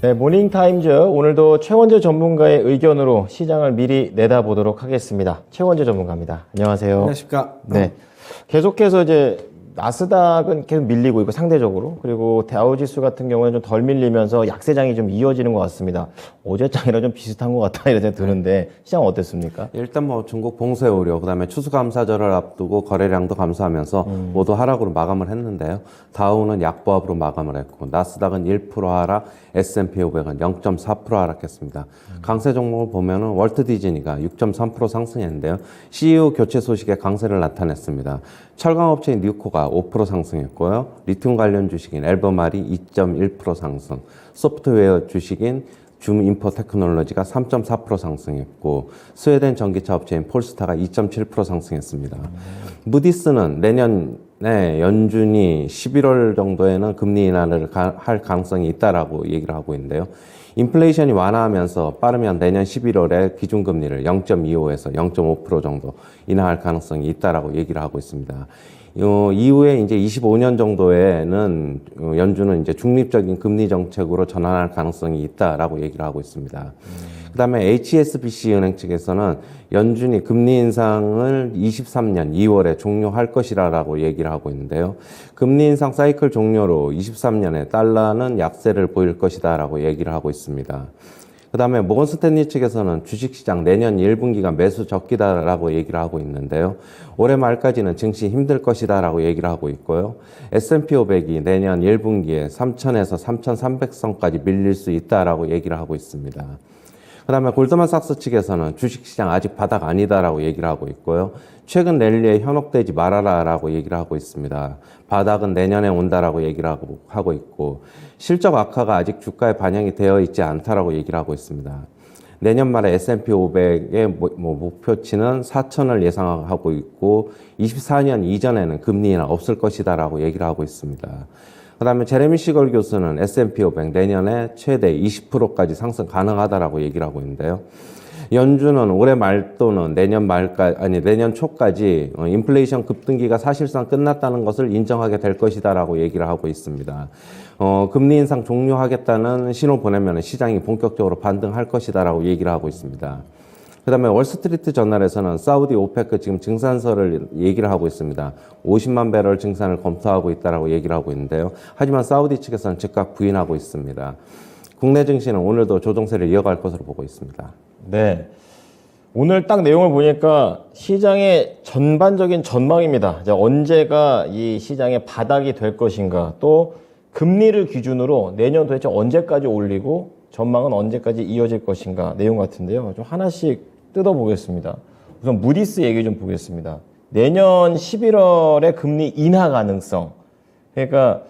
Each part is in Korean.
네, 모닝타임즈 오늘도 최원재 전문가의 의견으로 시장을 미리 내다보도록 하겠습니다. 최원재 전문가입니다. 안녕하세요. 안녕하십니까. 네, 계속해서 이제 나스닥은 계속 밀리고 있고 상대적으로, 그리고 다우지수 같은 경우는 좀 덜 밀리면서 약세장이 좀 이어지는 것 같습니다. 어제장이랑 좀 비슷한 것 같다 이런 생각이 드는데 시장 어땠습니까? 일단 뭐 중국 봉쇄 우려, 그다음에 추수감사절을 앞두고 거래량도 감소하면서 모두 하락으로 마감을 했는데요. 다우는 약보합으로 마감을 했고, 나스닥은 1% 하락, S&P 500은 0.4% 하락했습니다. 강세 종목을 보면은 월트 디즈니가 6.3% 상승했는데요. CEO 교체 소식에 강세를 나타냈습니다. 철강업체인 뉴코가 5% 상승했고요. 리튬 관련 주식인 엘버말이 2.1% 상승, 소프트웨어 주식인 줌인포 테크놀로지가 3.4% 상승했고, 스웨덴 전기차 업체인 폴스타가 2.7% 상승했습니다. 무디스는 내년에 연준이 11월 정도에는 금리 인하를 할 가능성이 있다라고 얘기를 하고 있는데요. 인플레이션이 완화하면서 빠르면 내년 11월에 기준금리를 0.25에서 0.5% 정도 인하할 가능성이 있다라고 얘기를 하고 있습니다. 이후에 이제 25년 정도에는 연준은 이제 중립적인 금리 정책으로 전환할 가능성이 있다라고 얘기를 하고 있습니다. 그다음에 HSBC 은행 측에서는 연준이 금리 인상을 23년 2월에 종료할 것이라고 얘기를 하고 있는데요. 금리 인상 사이클 종료로 23년에 달러는 약세를 보일 것이다라고 얘기를 하고 있습니다. 그다음에 모건 스탠리 측에서는 주식시장 내년 1분기가 매수 적기다라고 얘기를 하고 있는데요. 올해 말까지는 증시 힘들 것이다라고 얘기를 하고 있고요. S&P 500이 내년 1분기에 3,000에서 3,300선까지 밀릴 수 있다라고 얘기를 하고 있습니다. 그다음에 골드만삭스 측에서는 주식시장 아직 바닥 아니다라고 얘기를 하고 있고요. 최근 랠리에 현혹되지 말아라라고 얘기를 하고 있습니다. 바닥은 내년에 온다라고 얘기를 하고 있고, 실적 악화가 아직 주가에 반영이 되어 있지 않다라고 얘기를 하고 있습니다. 내년 말에 S&P 500의 목표치는 4,000을 예상하고 있고, 24년 이전에는 금리 인하 없을 것이다라고 얘기를 하고 있습니다. 그 다음에 제레미 시걸 교수는 S&P 500 내년에 최대 20%까지 상승 가능하다라고 얘기를 하고 있는데요. 연준은 올해 말 또는 내년 초까지 인플레이션 급등기가 사실상 끝났다는 것을 인정하게 될 것이다라고 얘기를 하고 있습니다. 금리 인상 종료하겠다는 신호 보내면 시장이 본격적으로 반등할 것이다라고 얘기를 하고 있습니다. 그 다음에 월스트리트 저널에서는 사우디 오페크 지금 증산설을 얘기를 하고 있습니다. 50만 배럴 증산을 검토하고 있다라고 얘기를 하고 있는데요. 하지만 사우디 측에서는 즉각 부인하고 있습니다. 국내 증시는 오늘도 조정세를 이어갈 것으로 보고 있습니다. 네. 오늘 딱 내용을 보니까 시장의 전반적인 전망입니다. 이제 언제가 이 시장의 바닥이 될 것인가, 또 금리를 기준으로 내년 도대체 언제까지 올리고 전망은 언제까지 이어질 것인가 내용 같은데요. 좀 하나씩 뜯어보겠습니다. 우선 무디스 얘기 좀 보겠습니다. 내년 11월에 금리 인하 가능성. 그러니까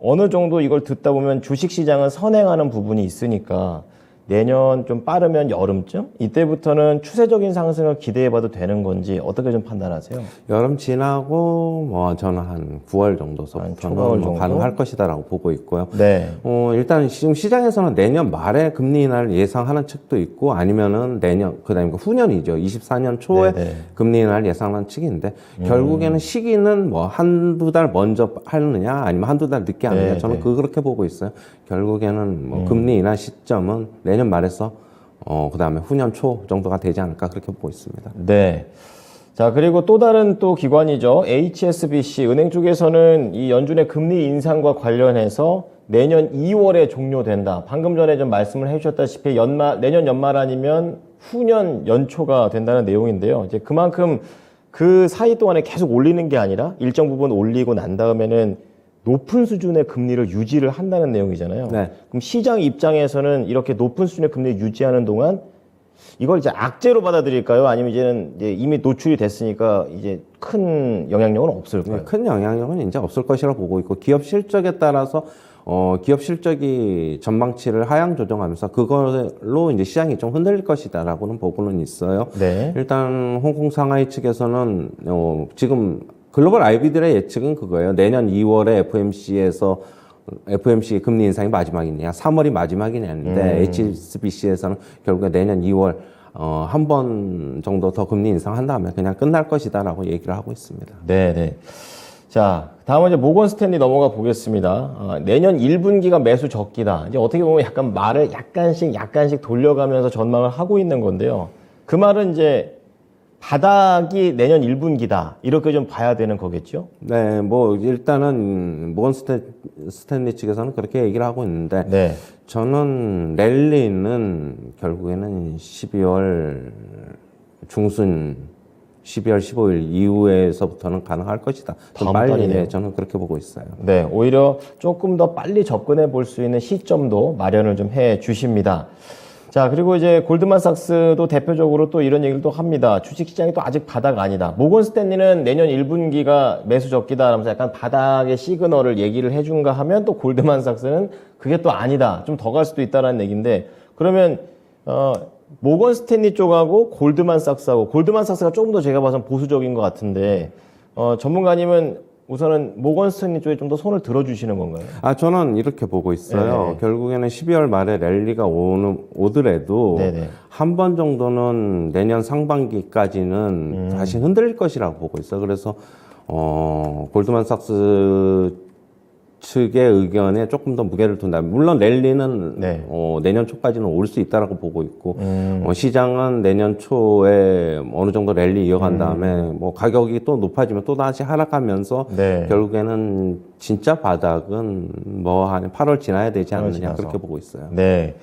어느 정도 이걸 듣다 보면 주식시장은 선행하는 부분이 있으니까 내년 좀 빠르면 여름쯤? 이때부터는 추세적인 상승을 기대해봐도 되는 건지 어떻게 좀 판단하세요? 여름 지나고 저는 한 9월 정도서부터는 가능할 것이다라고 보고 있고요. 네. 일단 지금 시장에서는 내년 말에 금리 인하를 예상하는 측도 있고, 아니면은 그다음에 후년이죠. 24년 초에 네네. 금리 인하를 예상하는 측인데, 결국에는 시기는 한두 달 먼저 하느냐 아니면 한두 달 늦게 하느냐, 네네. 저는 그렇게 보고 있어요. 결국에는 금리 인하 시점은 내년 말에서 그다음에 후년 초 정도가 되지 않을까, 그렇게 보고 있습니다. 네. 자, 그리고 또 다른 또 기관이죠. HSBC 은행 쪽에서는 이 연준의 금리 인상과 관련해서 내년 2월에 종료된다. 방금 전에 좀 말씀을 해주셨다시피 내년 연말 아니면 후년 연초가 된다는 내용인데요. 이제 그만큼 그 사이 동안에 계속 올리는 게 아니라 일정 부분 올리고 난 다음에는 높은 수준의 금리를 유지를 한다는 내용이잖아요. 네. 그럼 시장 입장에서는 이렇게 높은 수준의 금리를 유지하는 동안 이걸 이제 악재로 받아들일까요? 아니면 이제 이미 노출이 됐으니까 이제 큰 영향력은 없을까요? 큰 영향력은 이제 없을 것이라고 보고 있고, 기업 실적에 따라서 기업 실적이 전망치를 하향 조정하면서 그걸로 이제 시장이 좀 흔들릴 것이다라고는 보고는 있어요. 네. 일단 홍콩 상하이 측에서는 지금 글로벌 IB들의 예측은 그거예요. 내년 2월에 FOMC 금리 인상이 마지막이냐, 3월이 마지막이냐는데, HSBC에서는 결국에 내년 2월 한 번 정도 더 금리 인상한 다음에 그냥 끝날 것이다라고 얘기를 하고 있습니다. 네, 네. 자, 다음은 이제 모건 스탠리 넘어가 보겠습니다. 내년 1분기가 매수 적기다. 이제 어떻게 보면 약간 말을 약간씩 돌려가면서 전망을 하고 있는 건데요. 그 말은 이제 바닥이 내년 1분기다. 이렇게 좀 봐야 되는 거겠죠? 네, 뭐 일단은 모건 스탠리 측에서는 그렇게 얘기를 하고 있는데 네. 저는 랠리는 결국에는 12월 중순 12월 15일 이후에서부터는 가능할 것이다. 좀 다음 빨리 달이네요. 네, 저는 그렇게 보고 있어요. 네, 오히려 조금 더 빨리 접근해 볼 수 있는 시점도 마련을 좀 해 주십니다. 자, 그리고 이제 골드만삭스도 대표적으로 또 이런 얘기를 또 합니다. 주식시장이 또 아직 바닥 아니다. 모건 스탠리는 내년 1분기가 매수 적기다 하면서 약간 바닥의 시그널을 얘기를 해준가 하면 또 골드만삭스는 그게 또 아니다. 좀 더 갈 수도 있다라는 얘기인데 그러면 모건 스탠리 쪽하고 골드만삭스하고 골드만삭스가 조금 더 제가 봐선 보수적인 것 같은데 전문가님은 우선은 모건 스탠리 쪽에 좀 더 손을 들어주시는 건가요? 저는 이렇게 보고 있어요. 네네. 결국에는 12월 말에 랠리가 오더라도 네네. 한 번 정도는 내년 상반기까지는 다시 흔들릴 것이라고 보고 있어요. 그래서 골드만삭스 측의 의견에 조금 더 무게를 둔다. 물론 랠리는 네. 내년 초까지는 올 수 있다라고 보고 있고 시장은 내년 초에 어느 정도 랠리 이어간 다음에 뭐 가격이 또 높아지면 또 다시 하락하면서 네. 결국에는 진짜 바닥은 뭐 한 8월 지나야 되지 않느냐 지나서. 그렇게 보고 있어요. 네.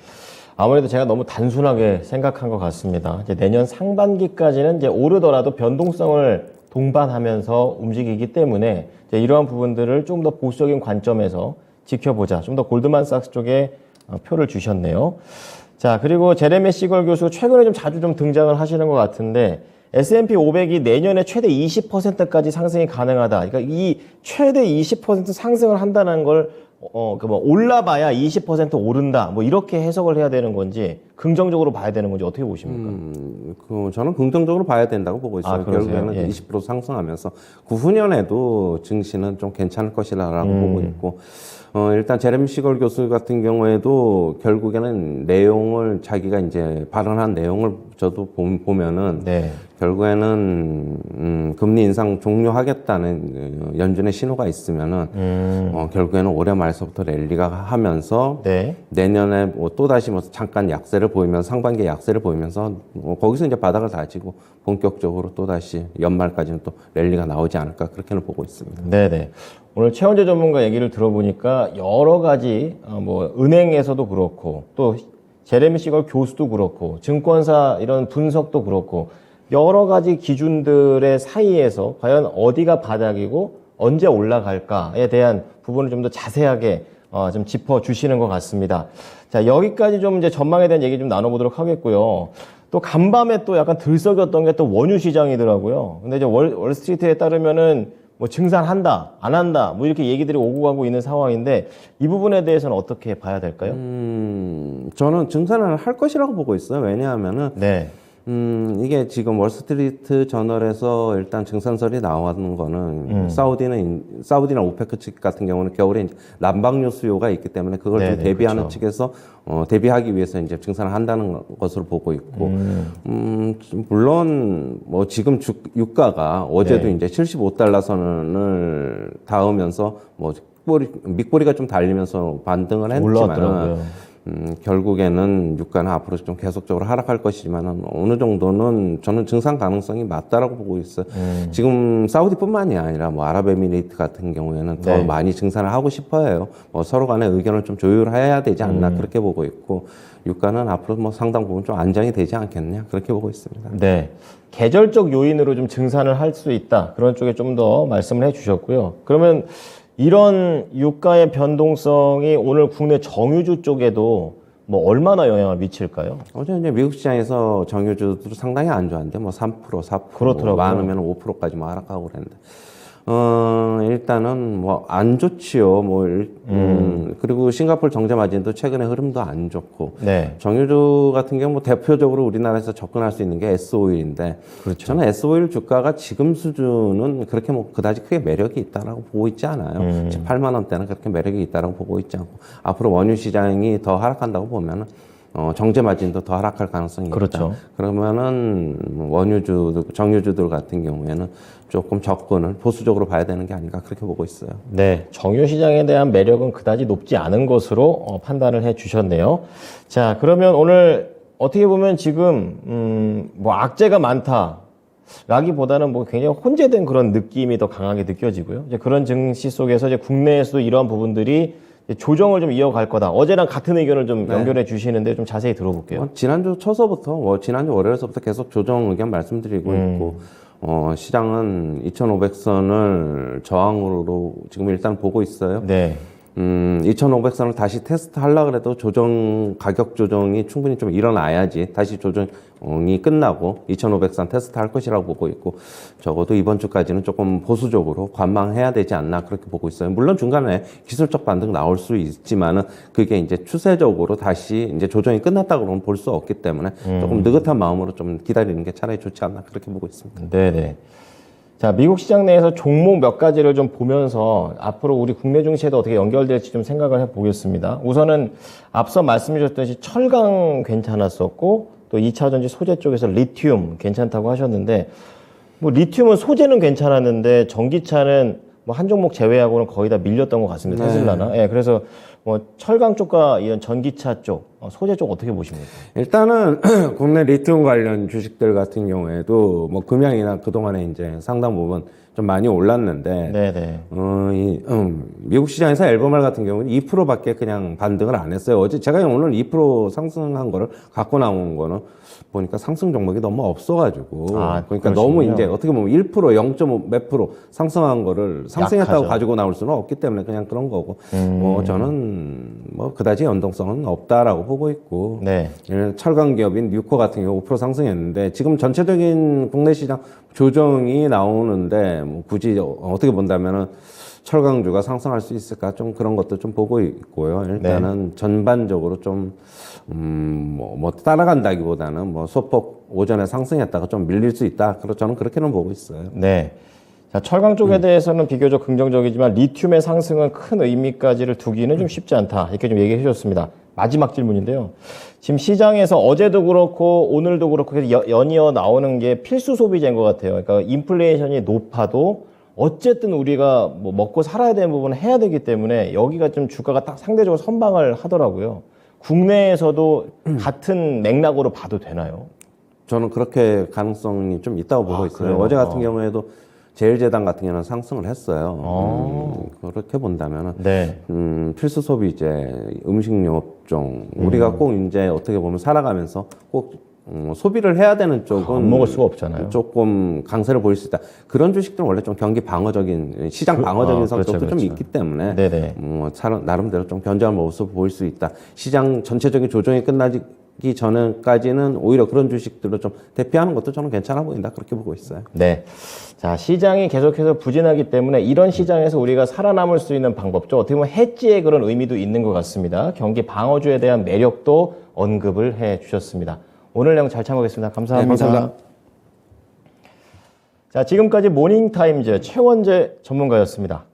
아무래도 제가 너무 단순하게 생각한 것 같습니다. 이제 내년 상반기까지는 이제 오르더라도 변동성을 동반하면서 움직이기 때문에 이제 이러한 부분들을 좀 더 보수적인 관점에서 지켜보자. 좀 더 골드만삭스 쪽에 표를 주셨네요. 자, 그리고 제레미 시걸 교수 최근에 좀 자주 좀 등장을 하시는 것 같은데 S&P 500이 내년에 최대 20%까지 상승이 가능하다. 그러니까 이 최대 20% 상승을 한다는 걸 올라봐야 20% 오른다. 뭐 이렇게 해석을 해야 되는 건지 긍정적으로 봐야 되는 건지 어떻게 보십니까? 저는 긍정적으로 봐야 된다고 보고 있어요. 그러세요? 결국에는 예. 20% 상승하면서 구후년에도 증시는 좀 괜찮을 것이라고 보고 있고 일단 제레미 시걸 교수 같은 경우에도 결국에는 내용을 자기가 이제 발언한 내용을 저도 보면은 네. 결국에는 금리 인상 종료하겠다는 연준의 신호가 있으면은 결국에는 올해 말서부터 랠리가 하면서 네. 내년에 또 다시 잠깐 약세를 보이면서 상반기에 약세를 보이면서 거기서 이제 바닥을 다지고 본격적으로 또 다시 연말까지는 또 랠리가 나오지 않을까 그렇게는 보고 있습니다. 네네. 오늘 최원재 전문가 얘기를 들어보니까 여러 가지 은행에서도 그렇고 또 제레미 시걸 교수도 그렇고 증권사 이런 분석도 그렇고 여러 가지 기준들의 사이에서 과연 어디가 바닥이고 언제 올라갈까에 대한 부분을 좀 더 자세하게 좀 짚어주시는 것 같습니다. 자, 여기까지 좀 이제 전망에 대한 얘기 좀 나눠보도록 하겠고요. 또 간밤에 또 약간 들썩였던 게 또 원유 시장이더라고요. 근데 이제 월스트리트에 따르면은 뭐 증산한다, 안 한다, 뭐 이렇게 얘기들이 오고 가고 있는 상황인데 이 부분에 대해서는 어떻게 봐야 될까요? 저는 증산을 할 것이라고 보고 있어요. 왜냐하면은 네. 이게 지금 월스트리트 저널에서 일단 증산설이 나오는 거는 사우디나 오페크 측 같은 경우는 겨울에 이제 난방유 수요가 있기 때문에 그걸 좀 네네, 대비하는 그렇죠. 측에서 대비하기 위해서 이제 증산을 한다는 것으로 보고 있고 물론 뭐 지금 유가가 어제도 네. 이제 75달러 선을 닿으면서 뭐 밑꼬리가 좀 달리면서 반등을 했지만은 올라왔더라고요. 결국에는 유가는 앞으로 좀 계속적으로 하락할 것이지만 어느 정도는 저는 증산 가능성이 맞다라고 보고 있어요. 지금 사우디뿐만이 아니라 뭐 아랍에미레이트 같은 경우에는 더 네. 많이 증산을 하고 싶어해요. 뭐 서로 간의 의견을 좀 조율해야 되지 않나 그렇게 보고 있고 유가는 앞으로 뭐 상당 부분 좀 안정이 되지 않겠냐 그렇게 보고 있습니다. 네. 계절적 요인으로 좀 증산을 할 수 있다. 그런 쪽에 좀 더 말씀을 해 주셨고요. 그러면 이런 유가의 변동성이 오늘 국내 정유주 쪽에도 뭐 얼마나 영향을 미칠까요? 어제 이제 미국 시장에서 정유주도 상당히 안 좋았는데 뭐 3%, 4% 그렇더라고요. 많으면 5%까지 뭐 하락하고 그랬는데 일단은 뭐 안 좋지요. 그리고 싱가포르 정제 마진도 최근에 흐름도 안 좋고 네. 정유주 같은 경우 뭐 대표적으로 우리나라에서 접근할 수 있는 게 S오일인데 그렇죠. 저는 S오일 주가가 지금 수준은 그렇게 뭐 그다지 크게 매력이 있다라고 보고 있지 않아요. 8만 원대는 그렇게 매력이 있다라고 보고 있지 않고 앞으로 원유 시장이 더 하락한다고 보면은 정제 마진도 더 하락할 가능성이 있다. 그렇죠. 그러면은 원유주, 정유주들 같은 경우에는 조금 접근을 보수적으로 봐야 되는 게 아닌가 그렇게 보고 있어요. 네, 정유 시장에 대한 매력은 그다지 높지 않은 것으로 판단을 해 주셨네요. 자, 그러면 오늘 어떻게 보면 지금 뭐 악재가 많다라기보다는 뭐 굉장히 혼재된 그런 느낌이 더 강하게 느껴지고요. 이제 그런 증시 속에서 이제 국내에서도 이러한 부분들이 이제 조정을 좀 이어갈 거다. 어제랑 같은 의견을 좀 연결해 주시는데 좀 자세히 들어볼게요. 지난주 초서부터, 지난주 월요일서부터 계속 조정 의견 말씀드리고 있고, 시장은 2,500선을 저항으로 지금 일단 보고 있어요. 네. 2,500선을 다시 테스트 하려고 해도 가격 조정이 충분히 좀 일어나야지 다시 조정이 끝나고 2,500선 테스트 할 것이라고 보고 있고, 적어도 이번 주까지는 조금 보수적으로 관망해야 되지 않나 그렇게 보고 있어요. 물론 중간에 기술적 반등 나올 수 있지만은 그게 이제 추세적으로 다시 이제 조정이 끝났다고는 볼 수 없기 때문에 조금 느긋한 마음으로 좀 기다리는 게 차라리 좋지 않나 그렇게 보고 있습니다. 네네. 자, 미국 시장 내에서 종목 몇 가지를 좀 보면서 앞으로 우리 국내 증시에도 어떻게 연결될지 좀 생각을 해보겠습니다. 우선은 앞서 말씀해 주셨듯이 철강 괜찮았었고 또 2차 전지 소재 쪽에서 리튬 괜찮다고 하셨는데 뭐 리튬은 소재는 괜찮았는데 전기차는 뭐 한 종목 제외하고는 거의 다 밀렸던 것 같습니다. 테슬라나. 예, 그래서 뭐 철강 쪽과 이런 전기차 쪽, 소재 쪽 어떻게 보십니까? 일단은 국내 리튬 관련 주식들 같은 경우에도 뭐 금양이나 그동안에 이제 상당 부분 좀 많이 올랐는데, 네네. 미국 시장에서 엘버말 같은 경우는 2%밖에 그냥 반등을 안 했어요. 어제 제가 오늘 2% 상승한 거를 갖고 나온 거는 보니까 상승 종목이 너무 없어가지고, 그러니까 그러시군요. 너무 이제 어떻게 보면 1%, 0.5 몇 프로 상승한 거를 상승했다고 약하죠. 가지고 나올 수는 없기 때문에 그냥 그런 거고, 뭐 저는 뭐 그다지 연동성은 없다라고 보고 있고, 네. 철강 기업인 뉴코 같은 경우 5% 상승했는데 지금 전체적인 국내 시장 조정이 나오는데 뭐 굳이 어떻게 본다면은 철강주가 상승할 수 있을까 좀 그런 것도 좀 보고 있고요. 일단은 전반적으로 좀 뭐 따라간다기보다는 뭐 소폭 오전에 상승했다가 좀 밀릴 수 있다. 그래서 저는 그렇게는 보고 있어요. 네. 자, 철강 쪽에 대해서는 비교적 긍정적이지만 리튬의 상승은 큰 의미까지를 두기는 좀 쉽지 않다. 이렇게 좀 얘기해 주셨습니다. 마지막 질문인데요. 지금 시장에서 어제도 그렇고 오늘도 그렇고 계속 연이어 나오는 게 필수 소비재인 것 같아요. 그러니까 인플레이션이 높아도 어쨌든 우리가 뭐 먹고 살아야 되는 부분은 해야 되기 때문에 여기가 좀 주가가 딱 상대적으로 선방을 하더라고요. 국내에서도 같은 맥락으로 봐도 되나요? 저는 그렇게 가능성이 좀 있다고 보고 있어요. 그래요? 어제 같은 경우에도 제일제당 같은 경우는 상승을 했어요. 그렇게 본다면은 네. 필수 소비재, 음식료 업종 우리가 꼭 이제 어떻게 보면 살아가면서 꼭 소비를 해야 되는 쪽은 안 먹을 수가 없잖아요. 조금 강세를 보일 수 있다. 그런 주식들은 원래 좀 경기 방어적인, 시장 방어적인 성격도 그렇죠. 좀 있기 때문에 네네. 나름대로 좀 견조한 모습을 보일 수 있다. 시장 전체적인 조정이 끝나기 전까지는 오히려 그런 주식들을 좀 대피하는 것도 저는 괜찮아 보인다. 그렇게 보고 있어요. 네. 자, 시장이 계속해서 부진하기 때문에 이런 시장에서 우리가 살아남을 수 있는 방법죠. 어떻게 보면 해지의 그런 의미도 있는 것 같습니다. 경기 방어주에 대한 매력도 언급을 해 주셨습니다. 오늘 내용 잘 참고하겠습니다. 감사합니다. 네, 감사합니다. 자, 지금까지 모닝타임즈 최원재 전문가였습니다.